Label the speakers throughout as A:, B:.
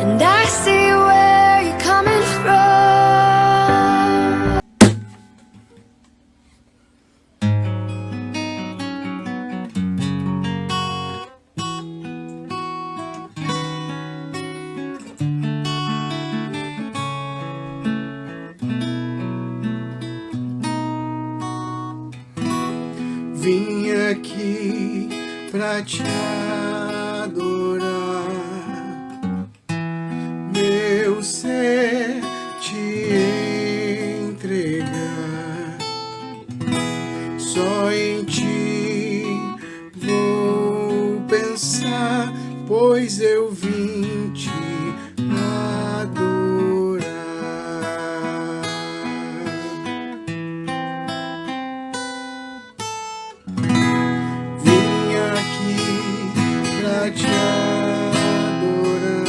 A: and I see where you're coming from.
B: Vim aqui pra te adorar, meu ser te entregar. Só em ti vou pensar, pois eu vim te adorar. Vim aqui pra te adorar,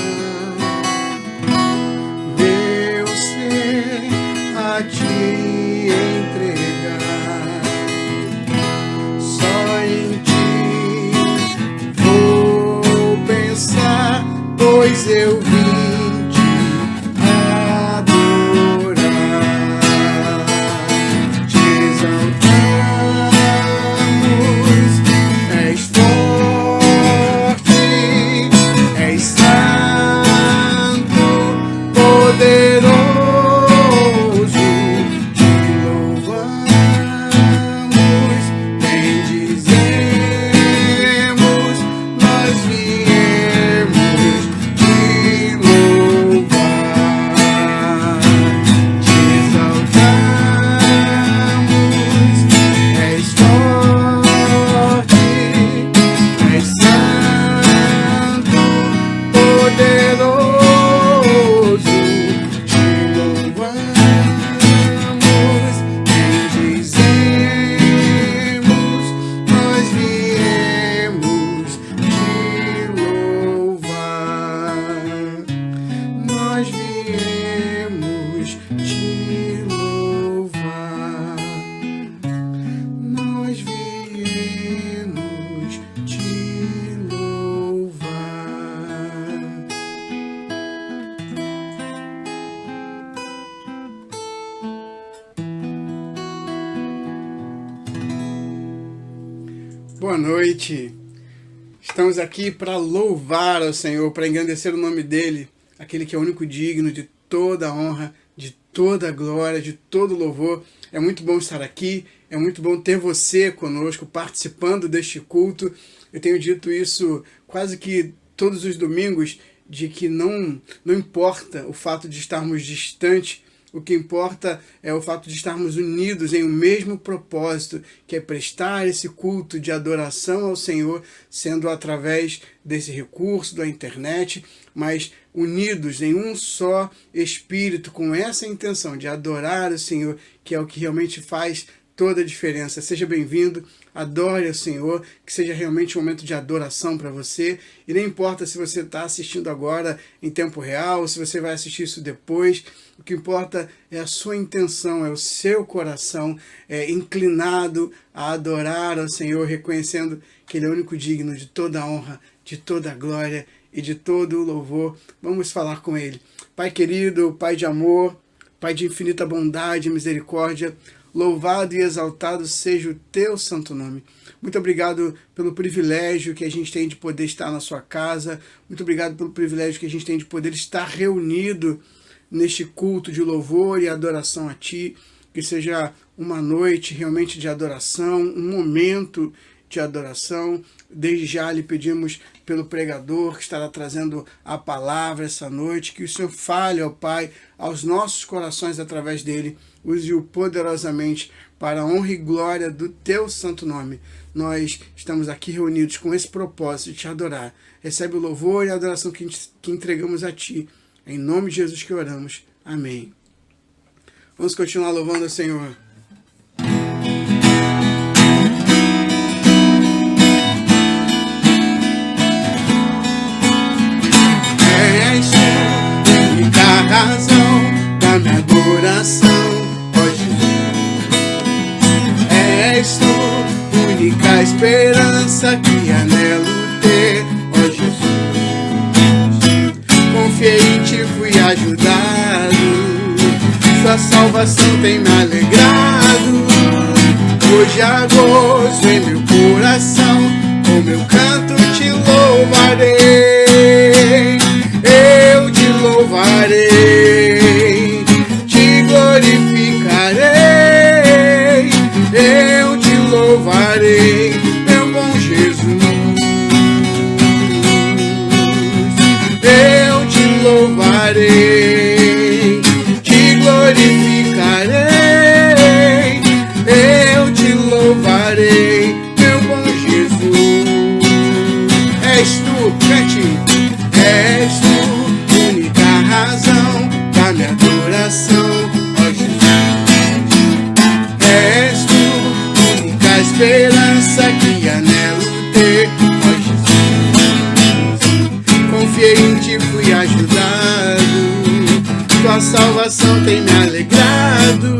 B: meu ser a te entregar. Só em ti vou pensar, pois eu vim te adorar. Te exaltamos, és forte, és santo, poderoso. Te louvamos, bendizemos, nós viemos te louvar. Te exaltamos, és forte, és santo, poderoso. Te louvamos, bendizemos, nós viemos te louvar. Nós viemos te louvar. Nós viemos te louvar. Boa noite. Estamos aqui para louvar ao Senhor, para engrandecer o nome dEle, aquele que é o único digno de toda a honra, de toda a glória, de todo o louvor. É muito bom estar aqui, é muito bom ter você conosco, participando deste culto. Eu tenho dito isso quase que todos os domingos, de que não importa o fato de estarmos distantes, o que importa é o fato de estarmos unidos em um mesmo propósito, que é prestar esse culto de adoração ao Senhor, sendo através desse recurso da internet, mas unidos em um só espírito, com essa intenção de adorar o Senhor, que é o que realmente faz toda a diferença. Seja bem-vindo, adore o Senhor, que seja realmente um momento de adoração para você, e não importa se você está assistindo agora em tempo real, ou se você vai assistir isso depois, o que importa é a sua intenção, é o seu coração inclinado a adorar ao Senhor, reconhecendo que Ele é o único digno de toda a honra, de toda a glória e de todo o louvor. Vamos falar com Ele. Pai querido, Pai de amor, Pai de infinita bondade e misericórdia, louvado e exaltado seja o Teu santo nome. Muito obrigado pelo privilégio que a gente tem de poder estar na sua casa. Muito obrigado pelo privilégio que a gente tem de poder estar reunido neste culto de louvor e adoração a Ti. Que seja uma noite realmente de adoração, um momento de adoração. Desde já lhe pedimos pelo pregador que estará trazendo a palavra essa noite, que o Senhor fale, ó Pai, aos nossos corações através dele, use-o poderosamente para a honra e glória do Teu santo nome. Nós estamos aqui reunidos com esse propósito de Te adorar. Recebe o louvor e a adoração que entregamos a Ti. Em nome de Jesus que oramos. Amém. Vamos continuar louvando o Senhor. És tu, única razão da minha adoração, ó Jesus. És tu, única esperança que anelo ter, ó Jesus. Confiei salvação tem me alegrado. Hoje há gozo em meu coração, com meu canto te louvarei. Eu te louvarei, te glorificarei. Eu te louvarei, meu bom Jesus. Eu te louvarei, te glorificarei. Eu te louvarei, meu bom Jesus. És tu, cante. És tu, única razão da minha adoração, ó Jesus. És tu, única esperança que anelo ter, ó Jesus. Confiei em ti, fui ajudado, tua salvação tem me alegrado.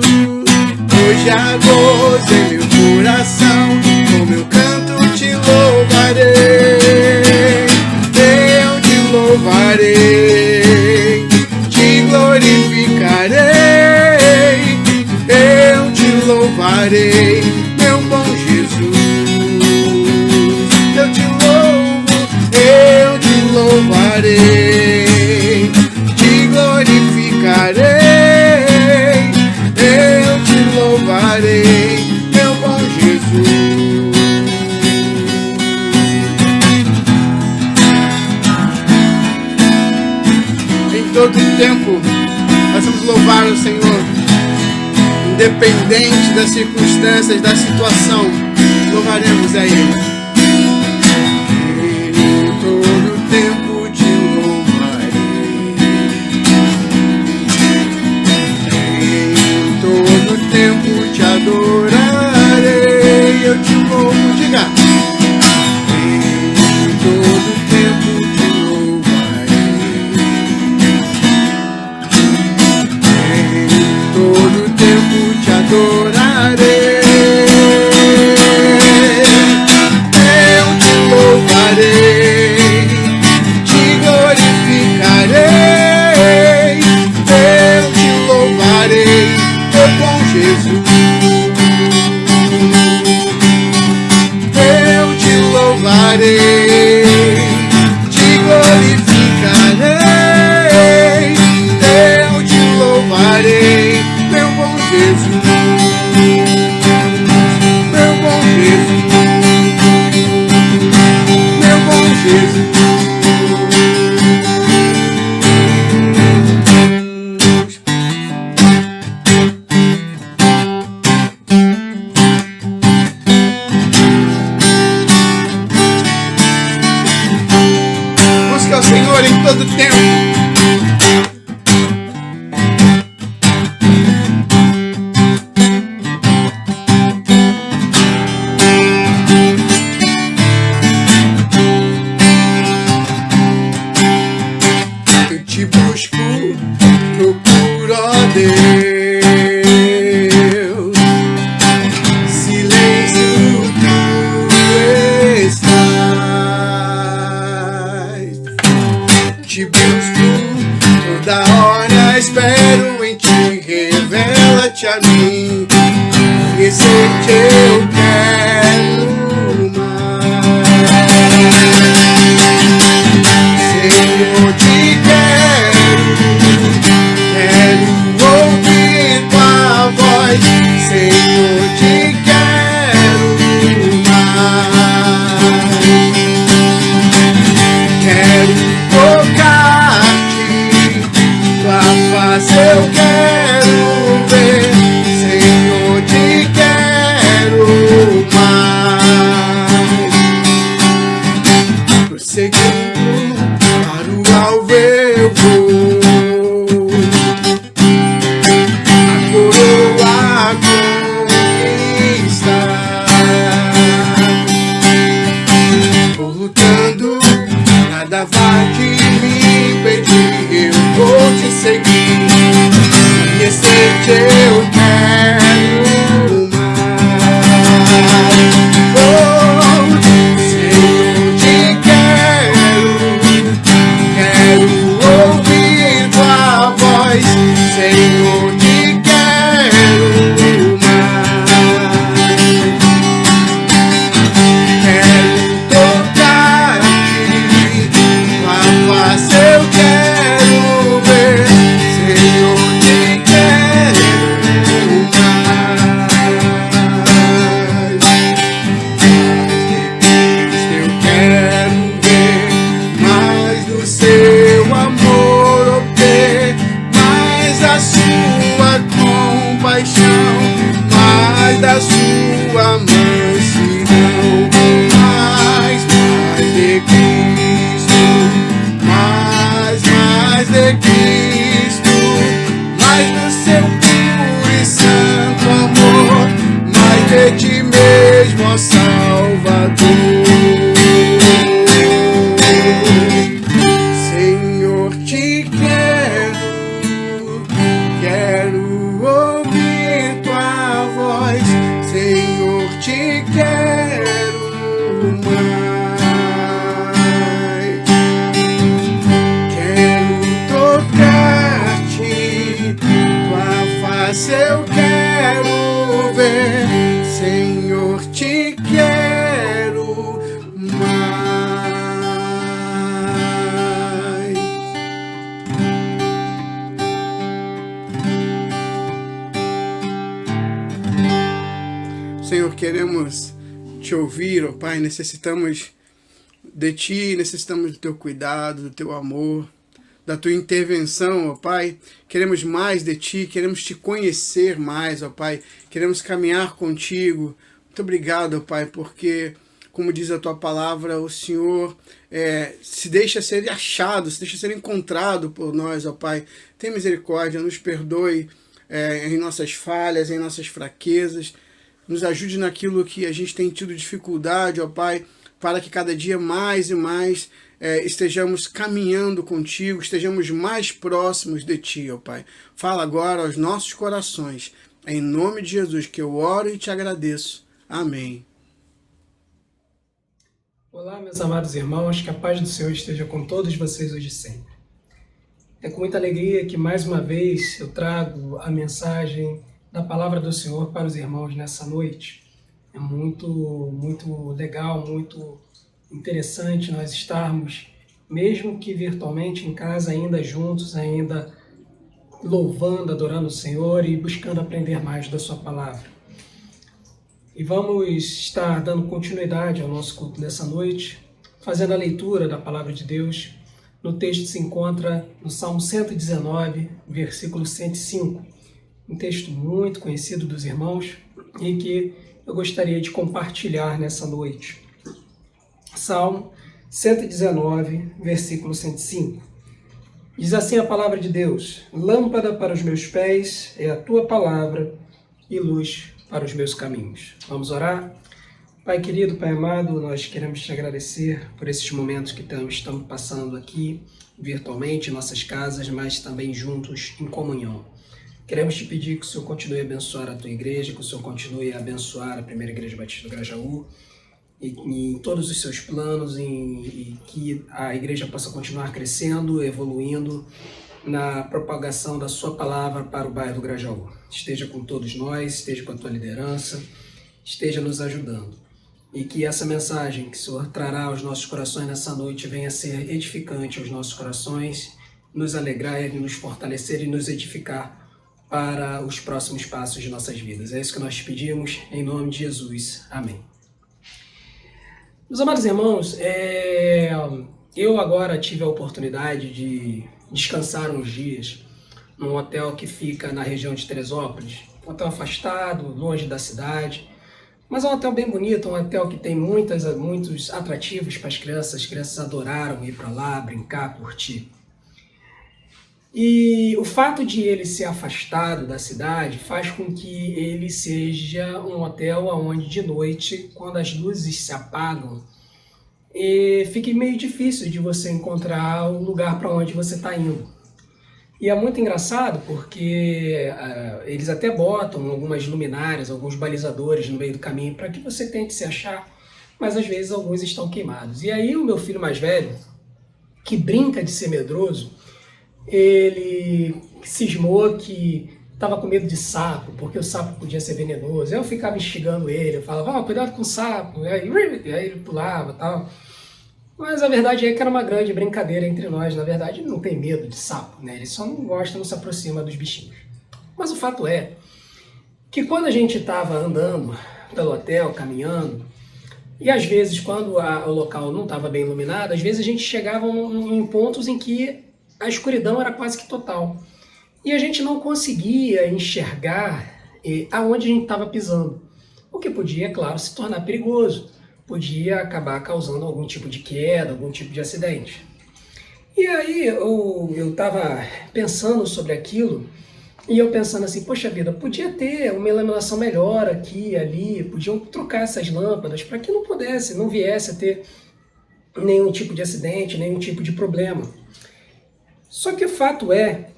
B: Hoje há gozo em meu coração, com meu canto te louvarei. Eu te louvarei, te glorificarei. Eu te louvarei, meu bom Jesus. Eu te louvarei, te glorificarei. Eu te louvarei, meu bom Jesus. Em todo tempo nós vamos louvar o Senhor, independente das circunstâncias, da situação, louvaremos a Ele. Em todo tempo te louvarei, em todo tempo te adorarei. Eu te louvo, diga. Em todo tempo te louvarei, em todo tempo te adorarei. Eu te louvarei, te glorificarei. Eu te louvarei, meu bom Jesus. Eu te louvarei, te glorificarei. Eu te louvarei, meu bom Jesus. Meu bom Jesus, meu bom Jesus. Busca o Senhor em todo tempo. Eu te busco, procuro, ó Deus. Silêncio tu estás. Te busco toda hora, espero em ti, revela-te a mim. Conhecer-te eu quero mais. Senhor, te quero ouvir tua voz. Senhor, te quero mais. Quero tocar-te, tua face eu quero ver. Senhor, te quero mais. Prosseguindo para o alvo eu vou, a coroa conquistar. Vou lutando, nada vai de me impedir. Eu vou te seguir, conhecer-te eu quero mais. Oh, Senhor, te quero ouvir Senhor, queremos te ouvir, ó Pai, necessitamos de ti, necessitamos do teu cuidado, do teu amor, da tua intervenção, ó Pai. Queremos mais de ti, queremos te conhecer mais, ó Pai. Queremos caminhar contigo. Muito obrigado, ó Pai, porque, como diz a tua palavra, o Senhor se deixa ser achado, se deixa ser encontrado por nós, ó Pai. Tem misericórdia, nos perdoe em nossas falhas, em nossas fraquezas. Nos ajude naquilo que a gente tem tido dificuldade, ó Pai, para que cada dia mais e mais estejamos caminhando contigo, estejamos mais próximos de ti, ó Pai. Fala agora aos nossos corações, em nome de Jesus, que eu oro e te agradeço. Amém.
C: Olá, meus amados irmãos, que a paz do Senhor esteja com todos vocês hoje e sempre. É com muita alegria que mais uma vez eu trago a mensagem da palavra do Senhor para os irmãos nessa noite. É muito legal, muito interessante nós estarmos, mesmo que virtualmente em casa, ainda juntos, ainda louvando, adorando o Senhor e buscando aprender mais da sua palavra. E vamos estar dando continuidade ao nosso culto nessa noite, fazendo a leitura da palavra de Deus. No texto se encontra no Salmo 119, versículo 105. Um texto muito conhecido dos irmãos e que eu gostaria de compartilhar nessa noite. Salmo 119, versículo 105. Diz assim a palavra de Deus: lâmpada para os meus pés é a tua palavra e luz para os meus caminhos. Vamos orar? Pai querido, Pai amado, nós queremos te agradecer por esses momentos que estamos passando aqui, virtualmente, em nossas casas, mas também juntos em comunhão. Queremos te pedir que o Senhor continue a abençoar a tua igreja, que o Senhor continue a abençoar a Primeira Igreja Batista do Grajaú e em todos os seus planos e que a igreja possa continuar crescendo, evoluindo na propagação da sua palavra para o bairro do Grajaú. Esteja com todos nós, esteja com a tua liderança, esteja nos ajudando. E que essa mensagem que o Senhor trará aos nossos corações nessa noite venha a ser edificante aos nossos corações, nos alegrar e nos fortalecer e nos edificar para os próximos passos de nossas vidas. É isso que nós te pedimos, em nome de Jesus. Amém. Meus amados irmãos, eu agora tive a oportunidade de descansar uns dias num hotel que fica na região de Teresópolis, um hotel afastado, longe da cidade, mas é um hotel bem bonito, um hotel que tem muitos atrativos para as crianças adoraram ir para lá, brincar, curtir. E o fato de ele ser afastado da cidade faz com que ele seja um hotel onde de noite, quando as luzes se apagam, fique meio difícil de você encontrar o lugar para onde você está indo. E é muito engraçado porque eles até botam algumas luminárias, alguns balizadores no meio do caminho para que você tente se achar, mas às vezes alguns estão queimados. E aí o meu filho mais velho, que brinca de ser medroso, ele cismou que estava com medo de sapo, porque o sapo podia ser venenoso. Eu ficava instigando ele, eu falava, cuidado com o sapo, e aí ele pulava e tal. Mas a verdade é que era uma grande brincadeira entre nós. Na verdade, ele não tem medo de sapo, né? Ele só não gosta, não se aproxima dos bichinhos. Mas o fato é que quando a gente estava andando pelo hotel, caminhando, e às vezes quando o local não estava bem iluminado, às vezes a gente chegava em pontos em que a escuridão era quase que total. E a gente não conseguia enxergar aonde a gente estava pisando. O que podia, claro, se tornar perigoso. Podia acabar causando algum tipo de queda, algum tipo de acidente. E aí eu estava pensando sobre aquilo, e eu pensando assim, poxa vida, podia ter uma iluminação melhor aqui, ali, podiam trocar essas lâmpadas para que não viesse a ter nenhum tipo de acidente, nenhum tipo de problema. Só que o fato é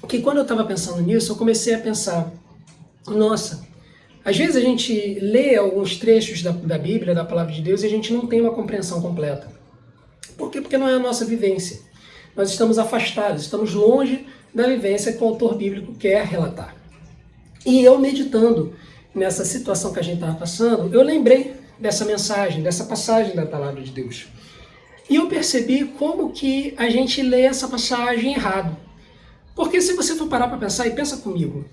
C: que quando eu estava pensando nisso, eu comecei a pensar, nossa, às vezes a gente lê alguns trechos da Bíblia, da Palavra de Deus, e a gente não tem uma compreensão completa. Por quê? Porque não é a nossa vivência. Nós estamos afastados, estamos longe da vivência que o autor bíblico quer relatar. E eu meditando nessa situação que a gente estava passando, eu lembrei dessa mensagem, dessa passagem da Palavra de Deus. E eu percebi como que a gente lê essa passagem errado. Porque se você for parar para pensar, e pensa comigo,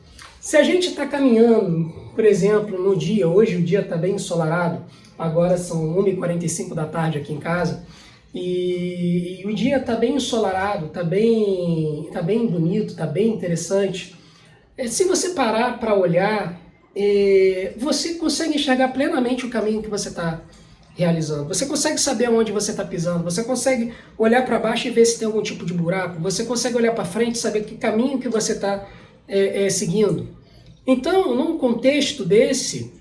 C: Se a gente está caminhando, por exemplo, no dia, hoje o dia está bem ensolarado, agora são 1h45 da tarde aqui em casa, e o dia está bem ensolarado, está bem bonito, está bem interessante. Se você parar para olhar, você consegue enxergar plenamente o caminho que você está realizando. Você consegue saber onde você está pisando, você consegue olhar para baixo e ver se tem algum tipo de buraco, você consegue olhar para frente e saber que caminho que você está seguindo. Então, num contexto desse,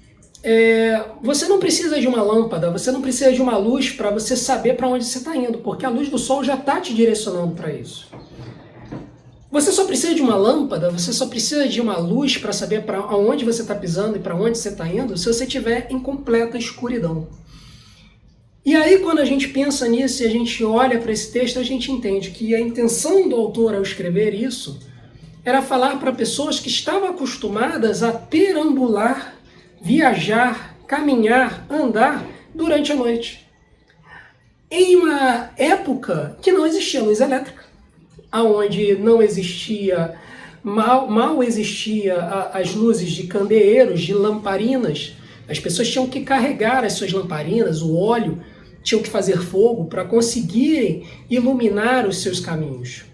C: você não precisa de uma lâmpada, você não precisa de uma luz para você saber para onde você está indo, porque a luz do sol já está te direcionando para isso. Você só precisa de uma lâmpada, você só precisa de uma luz para saber para onde você está pisando e para onde você está indo, se você estiver em completa escuridão. E aí, quando a gente pensa nisso e a gente olha para esse texto, a gente entende que a intenção do autor ao escrever isso era falar para pessoas que estavam acostumadas a perambular, viajar, caminhar, andar durante a noite. Em uma época que não existia luz elétrica, onde não existia, mal existia as luzes de candeeiros, de lamparinas. As pessoas tinham que carregar as suas lamparinas, o óleo, tinham que fazer fogo para conseguirem iluminar os seus caminhos.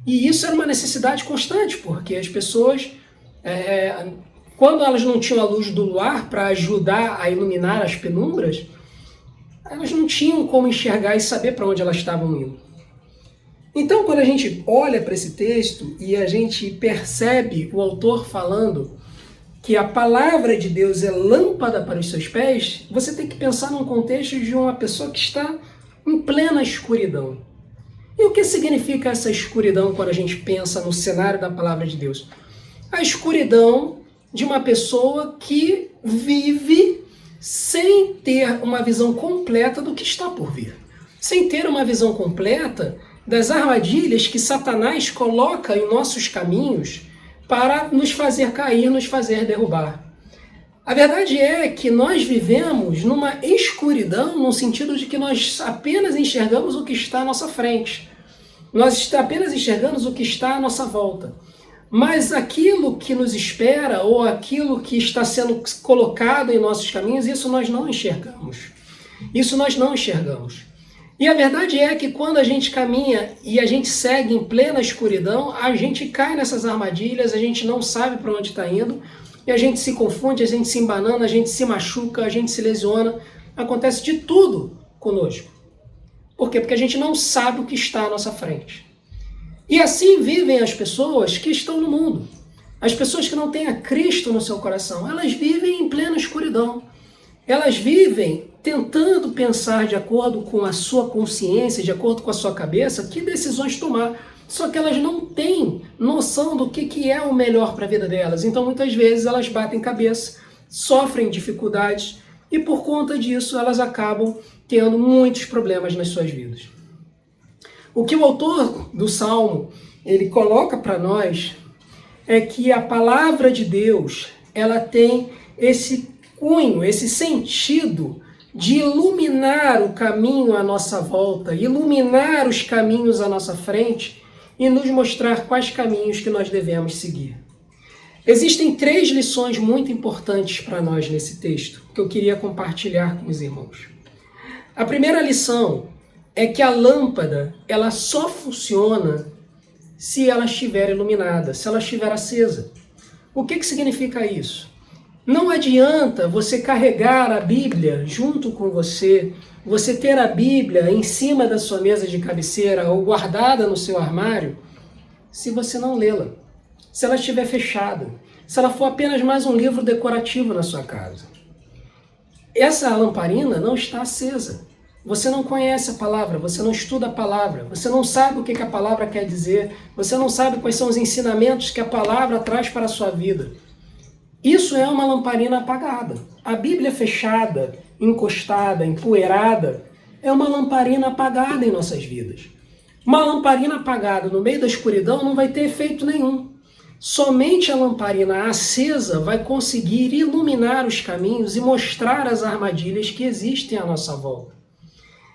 C: E isso era uma necessidade constante, porque as pessoas, quando elas não tinham a luz do luar para ajudar a iluminar as penumbras, elas não tinham como enxergar e saber para onde elas estavam indo. Então, quando a gente olha para esse texto e a gente percebe o autor falando que a palavra de Deus é lâmpada para os seus pés, você tem que pensar num contexto de uma pessoa que está em plena escuridão. E o que significa essa escuridão quando a gente pensa no cenário da palavra de Deus? A escuridão de uma pessoa que vive sem ter uma visão completa do que está por vir. Sem ter uma visão completa das armadilhas que Satanás coloca em nossos caminhos para nos fazer cair, nos fazer derrubar. A verdade é que nós vivemos numa escuridão, no sentido de que nós apenas enxergamos o que está à nossa frente. Nós apenas enxergamos o que está à nossa volta. Mas aquilo que nos espera, ou aquilo que está sendo colocado em nossos caminhos, isso nós não enxergamos. Isso nós não enxergamos. E a verdade é que quando a gente caminha e a gente segue em plena escuridão, a gente cai nessas armadilhas, a gente não sabe para onde está indo, e a gente se confunde, a gente se embanana, a gente se machuca, a gente se lesiona. Acontece de tudo conosco. Por quê? Porque a gente não sabe o que está à nossa frente. E assim vivem as pessoas que estão no mundo. As pessoas que não têm a Cristo no seu coração, elas vivem em plena escuridão. Elas vivem tentando pensar de acordo com a sua consciência, de acordo com a sua cabeça, que decisões tomar. Só que elas não têm noção do que é o melhor para a vida delas. Então, muitas vezes, elas batem cabeça, sofrem dificuldades e, por conta disso, elas acabam tendo muitos problemas nas suas vidas. O que o autor do Salmo ele coloca para nós é que a palavra de Deus ela tem esse cunho, esse sentido de iluminar o caminho à nossa volta, iluminar os caminhos à nossa frente e nos mostrar quais caminhos que nós devemos seguir. Existem 3 lições muito importantes para nós nesse texto, que eu queria compartilhar com os irmãos. A primeira lição é que a lâmpada ela só funciona se ela estiver iluminada, se ela estiver acesa. O que significa isso? Não adianta você carregar a Bíblia junto com você, você ter a Bíblia em cima da sua mesa de cabeceira ou guardada no seu armário, se você não lê-la, se ela estiver fechada, se ela for apenas mais um livro decorativo na sua casa. Essa lamparina não está acesa. Você não conhece a palavra, você não estuda a palavra, você não sabe o que a palavra quer dizer, você não sabe quais são os ensinamentos que a palavra traz para a sua vida. Isso é uma lamparina apagada. A Bíblia fechada, encostada, empoeirada, é uma lamparina apagada em nossas vidas. Uma lamparina apagada no meio da escuridão não vai ter efeito nenhum. Somente a lamparina acesa vai conseguir iluminar os caminhos e mostrar as armadilhas que existem à nossa volta.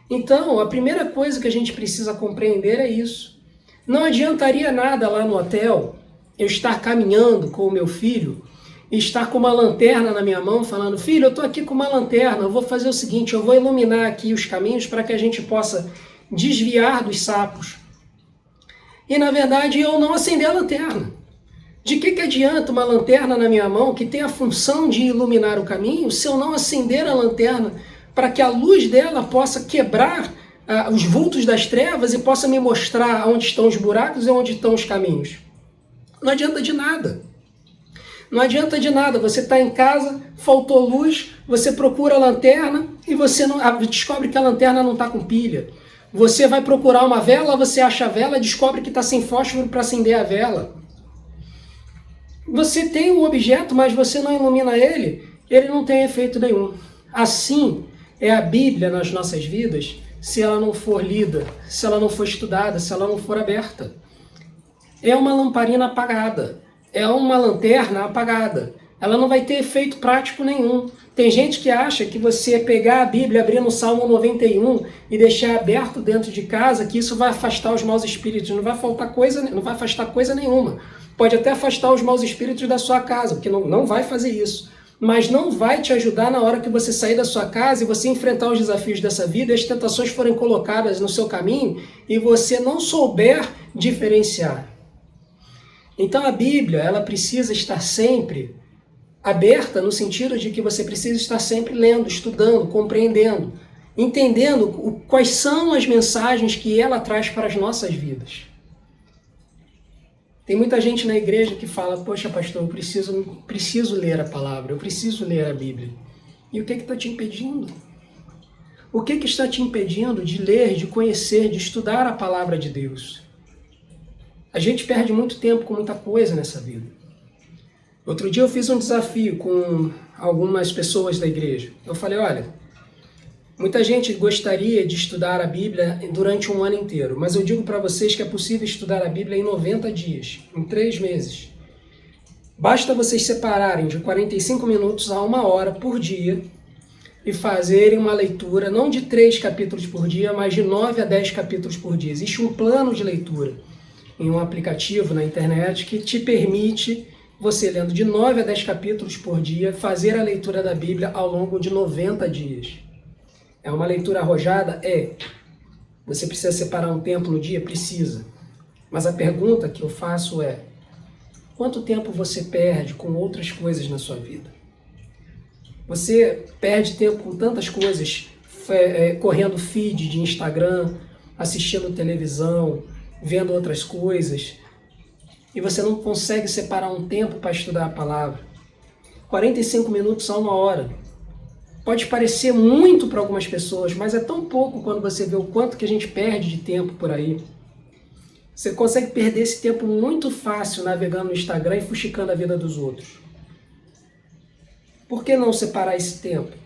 C: Então, a primeira coisa que a gente precisa compreender é isso. Não adiantaria nada lá no hotel eu estar caminhando com o meu filho e estar com uma lanterna na minha mão falando, filho, eu estou aqui com uma lanterna, eu vou fazer o seguinte, eu vou iluminar aqui os caminhos para que a gente possa desviar dos sapos. E na verdade eu não acender a lanterna. De que adianta uma lanterna na minha mão que tem a função de iluminar o caminho se eu não acender a lanterna para que a luz dela possa quebrar os vultos das trevas e possa me mostrar onde estão os buracos e onde estão os caminhos? Não adianta de nada. Não adianta de nada. Você está em casa, faltou luz, você procura a lanterna e você descobre que a lanterna não está com pilha. Você vai procurar uma vela, você acha a vela e descobre que está sem fósforo para acender a vela. Você tem o objeto, mas você não ilumina ele, ele não tem efeito nenhum. Assim é a Bíblia nas nossas vidas, se ela não for lida, se ela não for estudada, se ela não for aberta. É uma lamparina apagada, é uma lanterna apagada. Ela não vai ter efeito prático nenhum. Tem gente que acha que você pegar a Bíblia, abrir no Salmo 91 e deixar aberto dentro de casa, que isso vai afastar os maus espíritos. Não vai afastar coisa nenhuma. Pode até afastar os maus espíritos da sua casa, porque não vai fazer isso. Mas não vai te ajudar na hora que você sair da sua casa e você enfrentar os desafios dessa vida e as tentações forem colocadas no seu caminho e você não souber diferenciar. Então a Bíblia, ela precisa estar sempre aberta no sentido de que você precisa estar sempre lendo, estudando, compreendendo, entendendo quais são as mensagens que ela traz para as nossas vidas. Tem muita gente na igreja que fala, poxa pastor, eu preciso ler a palavra, eu preciso ler a Bíblia. E o que está te impedindo? O que está te impedindo de ler, de conhecer, de estudar a palavra de Deus? A gente perde muito tempo com muita coisa nessa vida. Outro dia eu fiz um desafio com algumas pessoas da igreja. Eu falei, olha, muita gente gostaria de estudar a Bíblia durante um ano inteiro, mas eu digo para vocês que é possível estudar a Bíblia em 90 dias, em 3 meses. Basta vocês separarem de 45 minutos a 1 hora por dia e fazerem uma leitura, não de 3 capítulos por dia, mas de 9 a 10 capítulos por dia. Existe um plano de leitura em um aplicativo na internet que te permite, você lendo de 9 a 10 capítulos por dia, fazer a leitura da Bíblia ao longo de 90 dias. É uma leitura arrojada? É. Você precisa separar um tempo no dia? Precisa. Mas a pergunta que eu faço é, quanto tempo você perde com outras coisas na sua vida? Você perde tempo com tantas coisas, correndo feed de Instagram, assistindo televisão, vendo outras coisas, e você não consegue separar um tempo para estudar a palavra. 45 minutos a 1 hora. Pode parecer muito para algumas pessoas, mas é tão pouco quando você vê o quanto que a gente perde de tempo por aí. Você consegue perder esse tempo muito fácil navegando no Instagram e fuxicando a vida dos outros. Por que não separar esse tempo?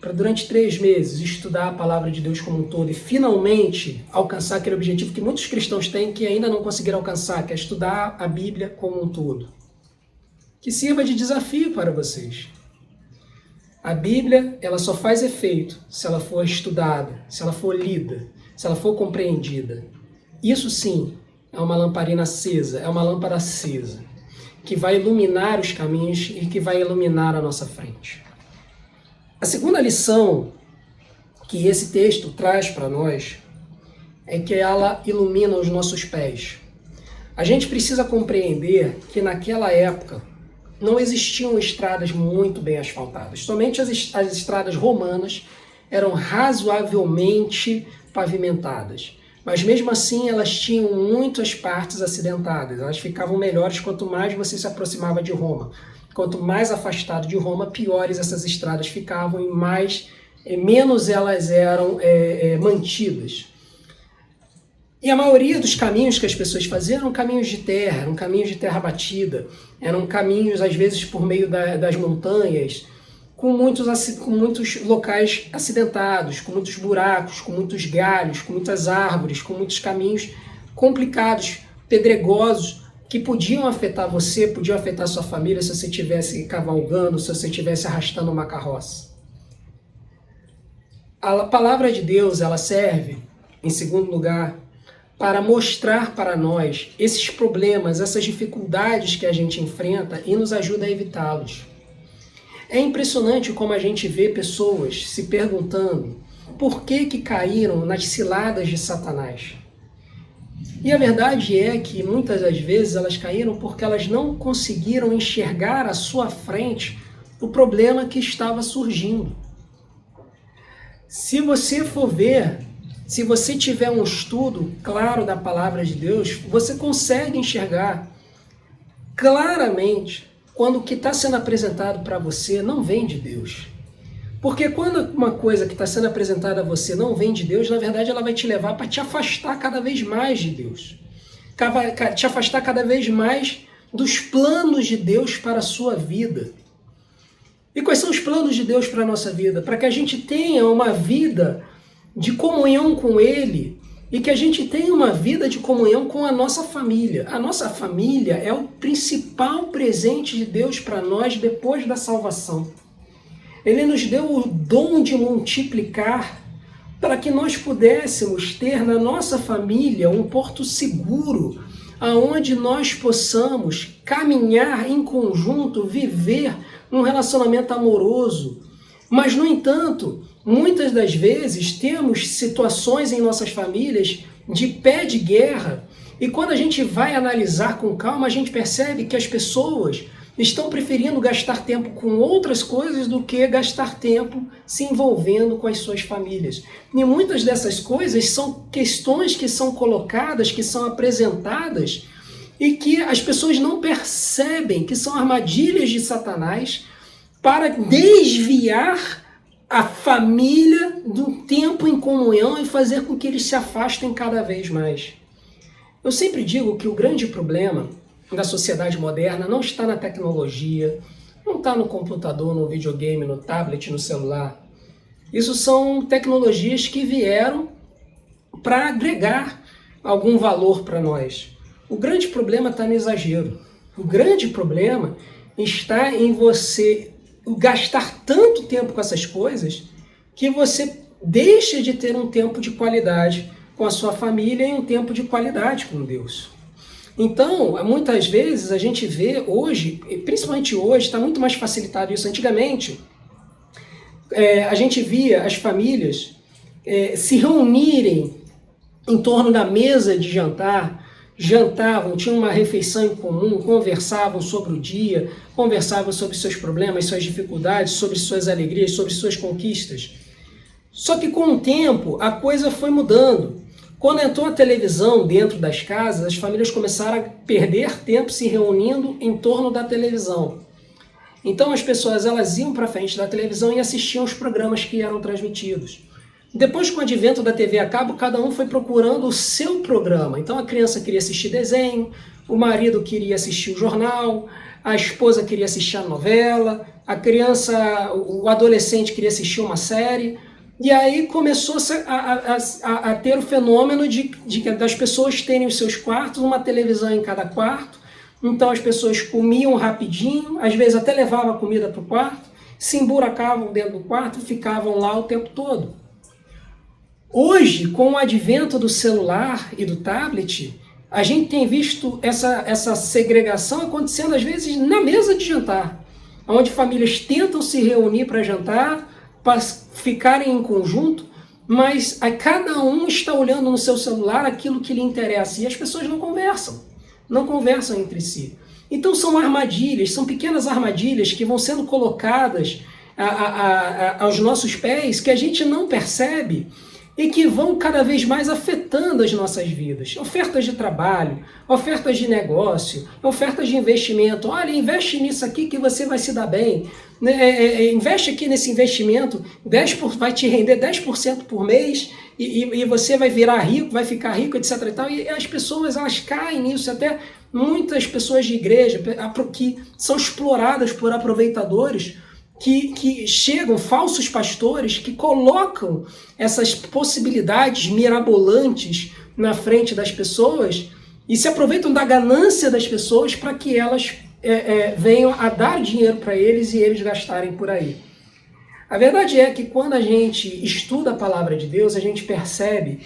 C: Para durante 3 meses estudar a palavra de Deus como um todo e finalmente alcançar aquele objetivo que muitos cristãos têm que ainda não conseguiram alcançar, que é estudar a Bíblia como um todo. Que sirva de desafio para vocês. A Bíblia, ela só faz efeito se ela for estudada, se ela for lida, se ela for compreendida. Isso sim é uma lamparina acesa, é uma lâmpada acesa, que vai iluminar os caminhos e que vai iluminar a nossa frente. A segunda lição que esse texto traz para nós é que ela ilumina os nossos pés. A gente precisa compreender que naquela época não existiam estradas muito bem asfaltadas. Somente as estradas romanas eram razoavelmente pavimentadas. Mas mesmo assim elas tinham muitas partes acidentadas. Elas ficavam melhores quanto mais você se aproximava de Roma. Quanto mais afastado de Roma, piores essas estradas ficavam e menos elas eram mantidas. E a maioria dos caminhos que as pessoas faziam eram caminhos de terra batida, eram caminhos, às vezes, por meio das montanhas, com muitos locais acidentados, com muitos buracos, com muitos galhos, com muitas árvores, com muitos caminhos complicados, pedregosos, que podiam afetar você, podiam afetar sua família se você estivesse cavalgando, se você estivesse arrastando uma carroça. A palavra de Deus, ela serve, em segundo lugar, para mostrar para nós esses problemas, essas dificuldades que a gente enfrenta e nos ajuda a evitá-los. É impressionante como a gente vê pessoas se perguntando por que caíram nas ciladas de Satanás. E a verdade é que muitas das vezes elas caíram porque elas não conseguiram enxergar à sua frente o problema que estava surgindo. Se você for ver, se você tiver um estudo claro da palavra de Deus, você consegue enxergar claramente quando o que está sendo apresentado para você não vem de Deus. Porque quando uma coisa que está sendo apresentada a você não vem de Deus, na verdade ela vai te levar para te afastar cada vez mais de Deus. Te afastar cada vez mais dos planos de Deus para a sua vida. E quais são os planos de Deus para a nossa vida? Para que a gente tenha uma vida de comunhão com Ele e que a gente tenha uma vida de comunhão com a nossa família. A nossa família é o principal presente de Deus para nós depois da salvação. Ele nos deu o dom de multiplicar para que nós pudéssemos ter na nossa família um porto seguro, aonde nós possamos caminhar em conjunto, viver um relacionamento amoroso. Mas, no entanto, muitas das vezes temos situações em nossas famílias de pé de guerra, e quando a gente vai analisar com calma, a gente percebe que as pessoas estão preferindo gastar tempo com outras coisas do que gastar tempo se envolvendo com as suas famílias. E muitas dessas coisas são questões que são colocadas, que são apresentadas e que as pessoas não percebem que são armadilhas de Satanás para desviar a família do tempo em comunhão e fazer com que eles se afastem cada vez mais. Eu sempre digo que o grande problema da sociedade moderna não está na tecnologia, não está no computador, no videogame, no tablet, no celular. Isso são tecnologias que vieram para agregar algum valor para nós. O grande problema está no exagero. O grande problema está em você gastar tanto tempo com essas coisas que você deixa de ter um tempo de qualidade com a sua família e um tempo de qualidade com Deus. Então, muitas vezes a gente vê hoje, principalmente hoje, está muito mais facilitado isso. Antigamente, a gente via as famílias se reunirem em torno da mesa de jantar, jantavam, tinham uma refeição em comum, conversavam sobre o dia, conversavam sobre seus problemas, suas dificuldades, sobre suas alegrias, sobre suas conquistas. Só que com o tempo a coisa foi mudando. Quando entrou a televisão dentro das casas, as famílias começaram a perder tempo se reunindo em torno da televisão. Então as pessoas elas iam para frente da televisão e assistiam os programas que eram transmitidos. Depois, com o advento da TV a cabo, cada um foi procurando o seu programa. Então a criança queria assistir desenho, o marido queria assistir o jornal, a esposa queria assistir a novela, o adolescente queria assistir uma série. E aí começou a ter o fenômeno das pessoas terem os seus quartos, uma televisão em cada quarto. Então as pessoas comiam rapidinho, às vezes até levavam a comida para o quarto, se emburacavam dentro do quarto e ficavam lá o tempo todo. Hoje, com o advento do celular e do tablet, a gente tem visto essa segregação acontecendo às vezes na mesa de jantar, onde famílias tentam se reunir para jantar, para ficarem em conjunto, mas cada um está olhando no seu celular aquilo que lhe interessa e as pessoas não conversam entre si. Então são armadilhas, são pequenas armadilhas que vão sendo colocadas aos nossos pés que a gente não percebe e que vão cada vez mais afetando as nossas vidas. Ofertas de trabalho, ofertas de negócio, ofertas de investimento. Olha, investe nisso aqui que você vai se dar bem. Investe aqui nesse investimento, vai te render 10% por mês e você vai virar rico, vai ficar rico, etc. E tal. E as pessoas elas caem nisso, até muitas pessoas de igreja que são exploradas por aproveitadores, que chegam, falsos pastores, que colocam essas possibilidades mirabolantes na frente das pessoas e se aproveitam da ganância das pessoas para que elas venham a dar dinheiro para eles e eles gastarem por aí. A verdade é que quando a gente estuda a palavra de Deus, a gente percebe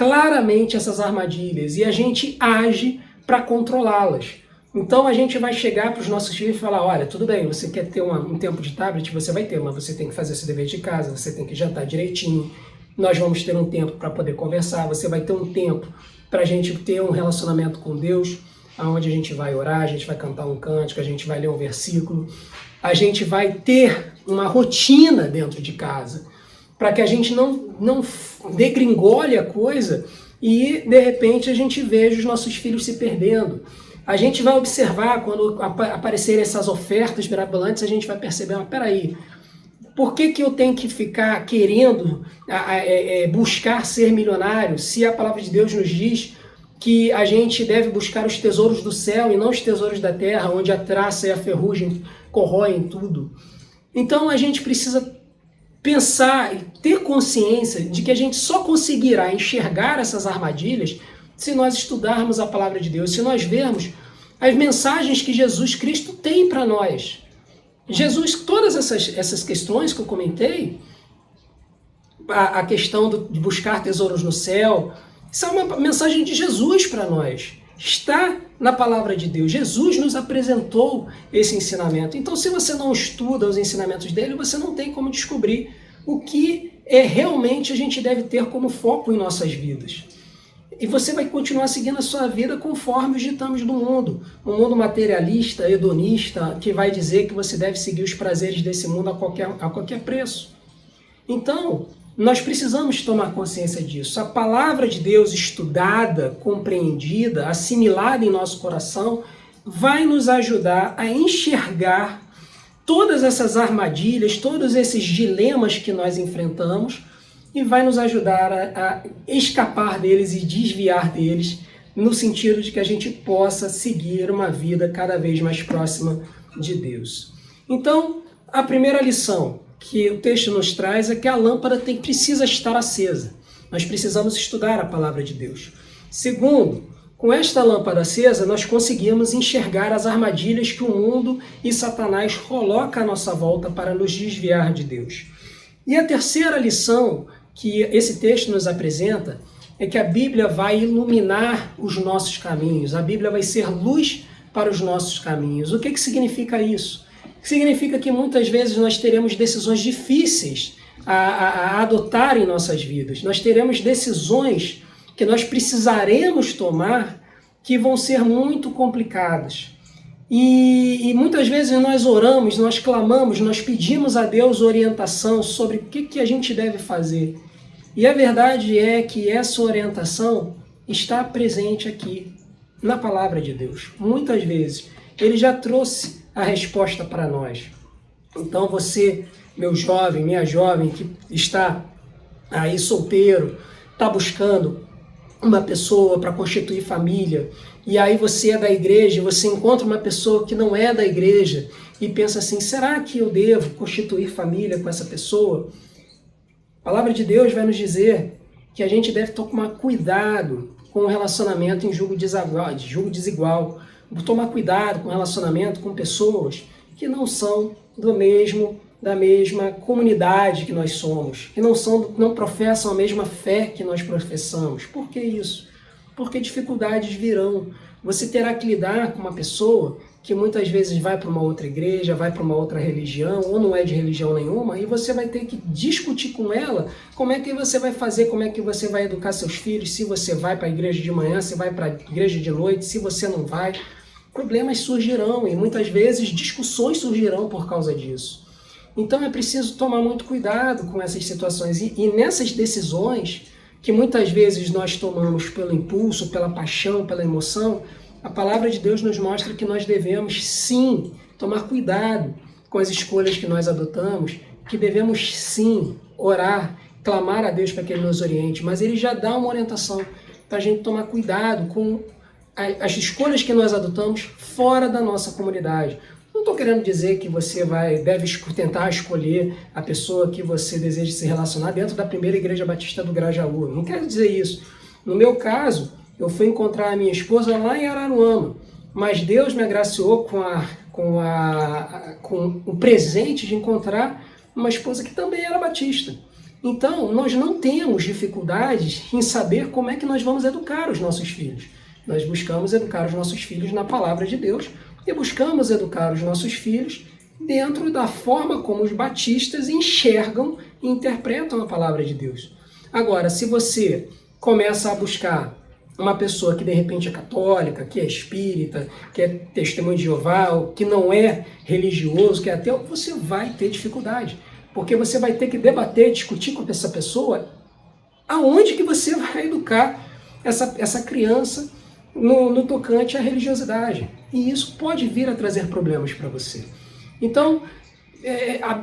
C: claramente essas armadilhas e a gente age para controlá-las. Então a gente vai chegar para os nossos filhos e falar, olha, tudo bem, você quer ter um tempo de tablet, você vai ter, mas você tem que fazer seu dever de casa, você tem que jantar direitinho, nós vamos ter um tempo para poder conversar, você vai ter um tempo para a gente ter um relacionamento com Deus, onde a gente vai orar, a gente vai cantar um cântico, a gente vai ler um versículo, a gente vai ter uma rotina dentro de casa, para que a gente não degringole a coisa e, de repente, a gente veja os nossos filhos se perdendo. A gente vai observar, quando aparecerem essas ofertas mirabolantes, a gente vai perceber, mas peraí, por que eu tenho que ficar querendo buscar ser milionário, se a palavra de Deus nos diz que a gente deve buscar os tesouros do céu e não os tesouros da terra, onde a traça e a ferrugem corroem tudo? Então a gente precisa pensar e ter consciência de que a gente só conseguirá enxergar essas armadilhas se nós estudarmos a palavra de Deus, se nós vermos as mensagens que Jesus Cristo tem para nós. Jesus, todas essas questões que eu comentei, a questão de buscar tesouros no céu, isso é uma mensagem de Jesus para nós. Está na palavra de Deus. Jesus nos apresentou esse ensinamento. Então, se você não estuda os ensinamentos dele, você não tem como descobrir o que realmente a gente deve ter como foco em nossas vidas. E você vai continuar seguindo a sua vida conforme os ditames do mundo. Um mundo materialista, hedonista, que vai dizer que você deve seguir os prazeres desse mundo a qualquer preço. Então, nós precisamos tomar consciência disso. A palavra de Deus estudada, compreendida, assimilada em nosso coração, vai nos ajudar a enxergar todas essas armadilhas, todos esses dilemas que nós enfrentamos, e vai nos ajudar a escapar deles e desviar deles, no sentido de que a gente possa seguir uma vida cada vez mais próxima de Deus. Então, a primeira lição que o texto nos traz é que a lâmpada precisa estar acesa. Nós precisamos estudar a palavra de Deus. Segundo, com esta lâmpada acesa, nós conseguimos enxergar as armadilhas que o mundo e Satanás colocam à nossa volta para nos desviar de Deus. E a terceira lição que esse texto nos apresenta é que a Bíblia vai iluminar os nossos caminhos, a Bíblia vai ser luz para os nossos caminhos. O que significa isso? Significa que muitas vezes nós teremos decisões difíceis a adotar em nossas vidas. Nós teremos decisões que nós precisaremos tomar que vão ser muito complicadas. E muitas vezes nós oramos, nós clamamos, nós pedimos a Deus orientação sobre o que a gente deve fazer. E a verdade é que essa orientação está presente aqui na palavra de Deus. Muitas vezes ele já trouxe a resposta para nós. Então você, meu jovem, minha jovem, que está aí solteiro, está buscando uma pessoa para constituir família, e aí você é da igreja, você encontra uma pessoa que não é da igreja e pensa assim, será que eu devo constituir família com essa pessoa? A palavra de Deus vai nos dizer que a gente deve tomar cuidado com o relacionamento em julgo desigual, tomar cuidado com o relacionamento com pessoas que não são da mesma comunidade que nós somos, que não professam a mesma fé que nós professamos. Por que isso? Porque dificuldades virão. Você terá que lidar com uma pessoa que muitas vezes vai para uma outra igreja, vai para uma outra religião, ou não é de religião nenhuma, e você vai ter que discutir com ela como é que você vai fazer, como é que você vai educar seus filhos, se você vai para a igreja de manhã, se vai para a igreja de noite, se você não vai. Problemas surgirão e muitas vezes discussões surgirão por causa disso. Então é preciso tomar muito cuidado com essas situações e nessas decisões que muitas vezes nós tomamos pelo impulso, pela paixão, pela emoção, a palavra de Deus nos mostra que nós devemos sim tomar cuidado com as escolhas que nós adotamos, que devemos sim orar, clamar a Deus para que Ele nos oriente, mas Ele já dá uma orientação para a gente tomar cuidado com as escolhas que nós adotamos fora da nossa comunidade. Não estou querendo dizer que você deve tentar escolher a pessoa que você deseja se relacionar dentro da primeira igreja batista do Grajaú. Não quero dizer isso. No meu caso, eu fui encontrar a minha esposa lá em Araruama, mas Deus me agraciou com o presente de encontrar uma esposa que também era batista. Então, nós não temos dificuldades em saber como é que nós vamos educar os nossos filhos. Nós buscamos educar os nossos filhos na palavra de Deus e buscamos educar os nossos filhos dentro da forma como os batistas enxergam e interpretam a palavra de Deus. Agora, se você começa a buscar uma pessoa que de repente é católica, que é espírita, que é testemunho de Jeová, que não é religioso, que é ateu, você vai ter dificuldade. Porque você vai ter que debater, discutir com essa pessoa aonde que você vai educar essa criança no tocante à religiosidade. E isso pode vir a trazer problemas para você. Então,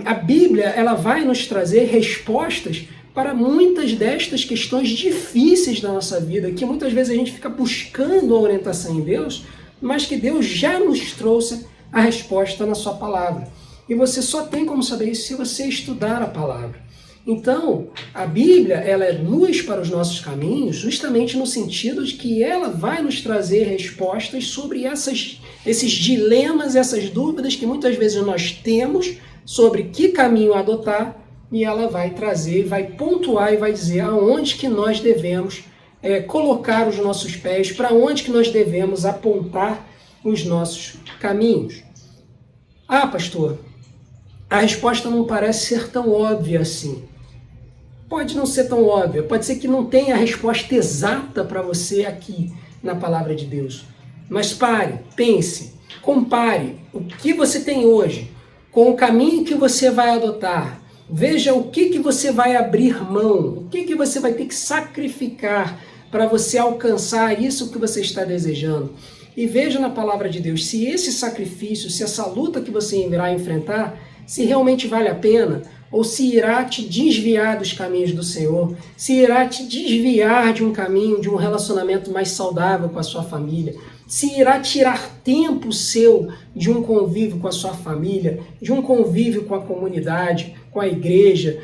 C: a Bíblia ela vai nos trazer respostas para muitas destas questões difíceis da nossa vida, que muitas vezes a gente fica buscando a orientação em Deus, mas que Deus já nos trouxe a resposta na sua palavra. E você só tem como saber isso se você estudar a palavra. Então, a Bíblia ela é luz para os nossos caminhos, justamente no sentido de que ela vai nos trazer respostas sobre esses dilemas, essas dúvidas que muitas vezes nós temos sobre que caminho adotar, e ela vai trazer, vai pontuar e vai dizer aonde que nós devemos colocar os nossos pés, para onde que nós devemos apontar os nossos caminhos. Ah, pastor, a resposta não parece ser tão óbvia assim. Pode não ser tão óbvia, pode ser que não tenha a resposta exata para você aqui na palavra de Deus. Mas pare, pense, compare o que você tem hoje com o caminho que você vai adotar. Veja o que você vai abrir mão, o que você vai ter que sacrificar para você alcançar isso que você está desejando. E veja na palavra de Deus se esse sacrifício, se essa luta que você irá enfrentar, se realmente vale a pena, ou se irá te desviar dos caminhos do Senhor, se irá te desviar de um caminho, de um relacionamento mais saudável com a sua família, se irá tirar tempo seu de um convívio com a sua família, de um convívio com a comunidade, com a igreja.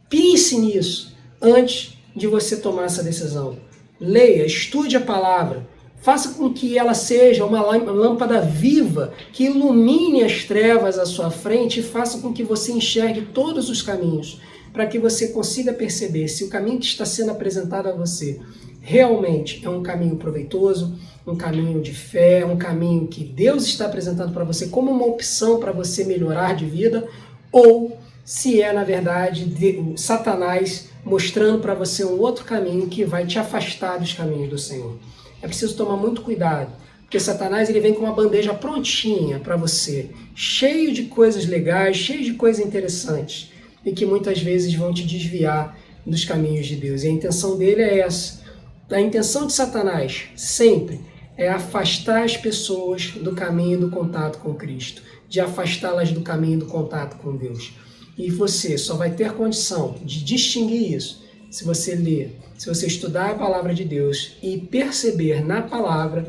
C: Pense nisso antes de você tomar essa decisão. Leia, estude a palavra, faça com que ela seja uma lâmpada viva que ilumine as trevas à sua frente e faça com que você enxergue todos os caminhos, para que você consiga perceber se o caminho que está sendo apresentado a você realmente é um caminho proveitoso, um caminho de fé, um caminho que Deus está apresentando para você como uma opção para você melhorar de vida, ou se é, na verdade, Satanás mostrando para você um outro caminho que vai te afastar dos caminhos do Senhor. É preciso tomar muito cuidado, porque Satanás ele vem com uma bandeja prontinha para você, cheio de coisas legais, cheio de coisas interessantes, e que muitas vezes vão te desviar dos caminhos de Deus. E a intenção dele é essa. A intenção de Satanás sempre é afastar as pessoas do caminho do contato com Cristo, de afastá-las do caminho do contato com Deus. E você só vai ter condição de distinguir isso se você ler, se você estudar a palavra de Deus e perceber na palavra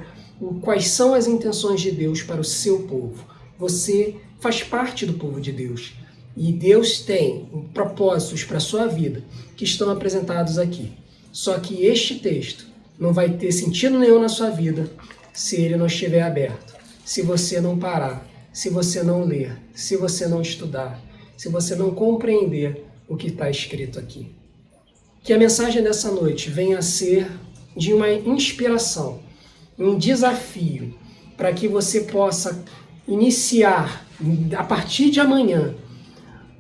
C: quais são as intenções de Deus para o seu povo. Você faz parte do povo de Deus. E Deus tem propósitos para a sua vida que estão apresentados aqui. Só que este texto não vai ter sentido nenhum na sua vida se ele não estiver aberto. Se você não parar, se você não ler, se você não estudar, se você não compreender o que está escrito aqui. Que a mensagem dessa noite venha a ser de uma inspiração, um desafio, para que você possa iniciar, a partir de amanhã,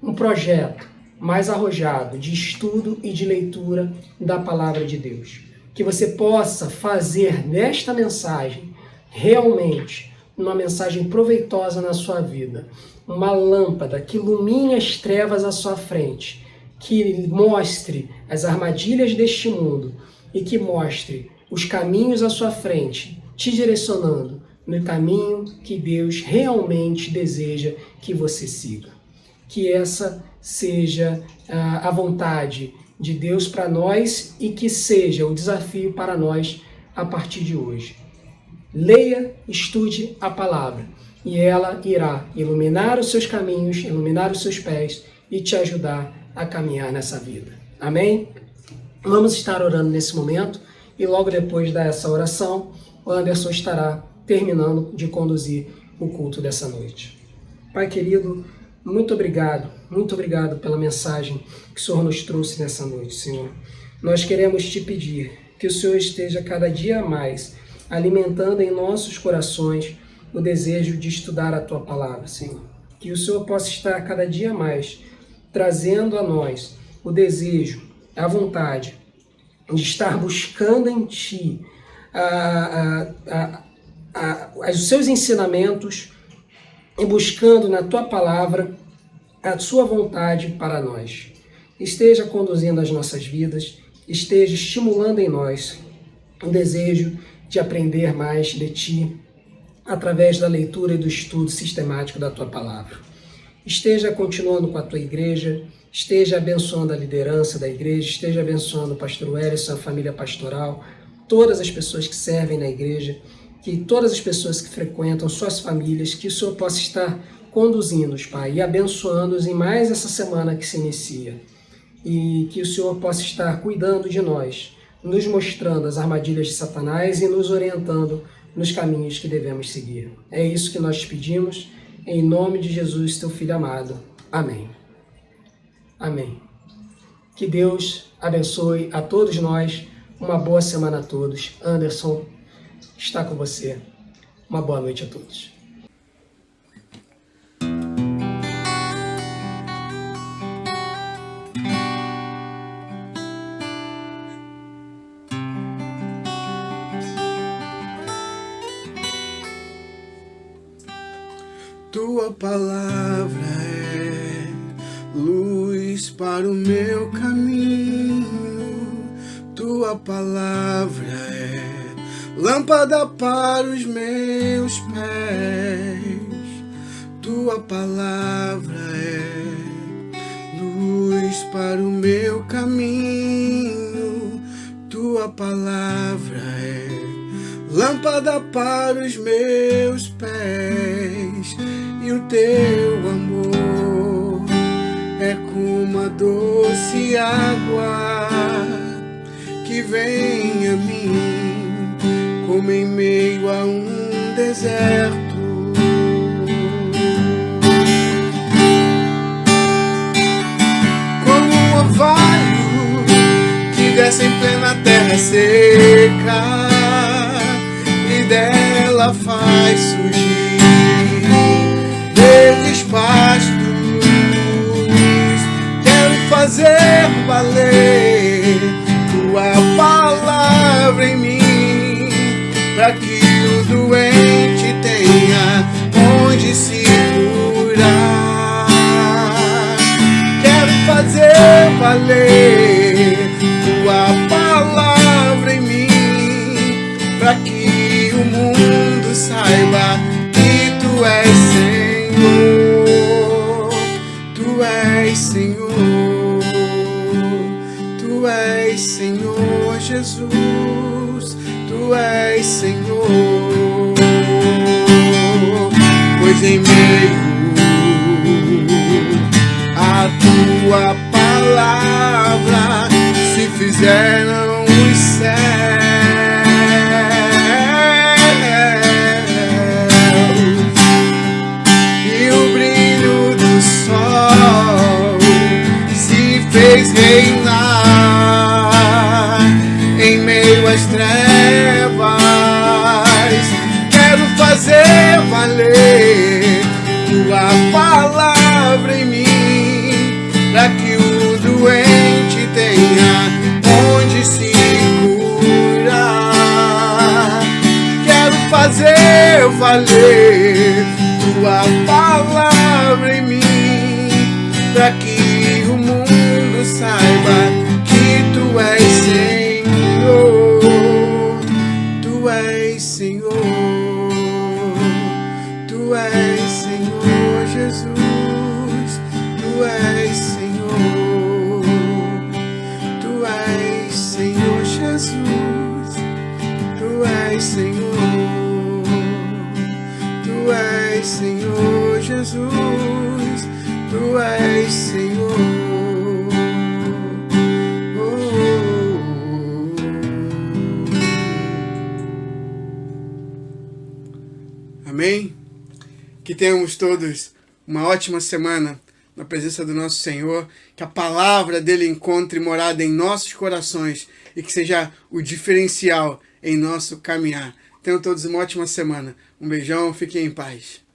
C: um projeto mais arrojado de estudo e de leitura da Palavra de Deus. Que você possa fazer desta mensagem realmente uma mensagem proveitosa na sua vida, uma lâmpada que ilumine as trevas à sua frente, que mostre as armadilhas deste mundo e que mostre os caminhos à sua frente, te direcionando no caminho que Deus realmente deseja que você siga. Que essa seja a vontade de Deus para nós e que seja o desafio para nós a partir de hoje. Leia, estude a palavra e ela irá iluminar os seus caminhos, iluminar os seus pés e te ajudar a caminhar nessa vida. Amém? Vamos estar orando nesse momento e logo depois dessa oração, o Anderson estará terminando de conduzir o culto dessa noite. Pai querido, Muito obrigado pela mensagem que o Senhor nos trouxe nessa noite, Senhor. Nós queremos te pedir que o Senhor esteja cada dia mais alimentando em nossos corações o desejo de estudar a Tua Palavra, Senhor. Que o Senhor possa estar cada dia mais trazendo a nós o desejo, a vontade de estar buscando em Ti os Seus ensinamentos e buscando na Tua Palavra a Sua vontade para nós. Esteja conduzindo as nossas vidas, esteja estimulando em nós o desejo de aprender mais de Ti através da leitura e do estudo sistemático da Tua Palavra. Esteja continuando com a Tua igreja, esteja abençoando a liderança da igreja, esteja abençoando o pastor Wellington, a família pastoral, todas as pessoas que servem na igreja, que todas as pessoas que frequentam, suas famílias, que o Senhor possa estar conduzindo-os, Pai, e abençoando-os em mais essa semana que se inicia. E que o Senhor possa estar cuidando de nós, nos mostrando as armadilhas de Satanás e nos orientando nos caminhos que devemos seguir. É isso que nós te pedimos, em nome de Jesus, Teu Filho amado. Amém. Amém. Que Deus abençoe a todos nós. Uma boa semana a todos. Anderson está com você. Uma boa noite a todos.
B: Tua palavra é luz para o meu caminho. Tua palavra é lâmpada para os meus pés. Tua palavra é luz para o meu caminho. Tua palavra é lâmpada para os meus pés. E o Teu amor é como a doce água que vem a mim, como em meio a um deserto. Como um orvalho que desce em plena terra seca e dela faz surgir verdes pastos. Quero fazer valer Tua palavra em mim, para que o doente tenha onde se curar. Quero fazer valer Tua palavra em mim, para que o mundo saiba que Tu és Senhor. Tu és Senhor. Tu és Senhor Jesus. Tu és Senhor. Pois em meio a Tua palavra se fizeram os céus e o brilho do sol se fez reinar em meio às trevas. Quero fazer valer Tua palavra em mim, para que o doente tenha onde se curar. Quero fazer valer Tua palavra em mim, para que o mundo saiba que Tu és Senhor. Tu és Senhor. Tu és Senhor Jesus. Tu és Senhor. Tu és Senhor Jesus. Tu és Senhor. Tu és Senhor Jesus. Tu és Senhor. Amém? Que tenhamos todos uma ótima semana na presença do nosso Senhor, que a palavra dele encontre morada em nossos corações e que seja o diferencial em nosso caminhar. Tenham todos uma ótima semana. Um beijão, fiquem em paz.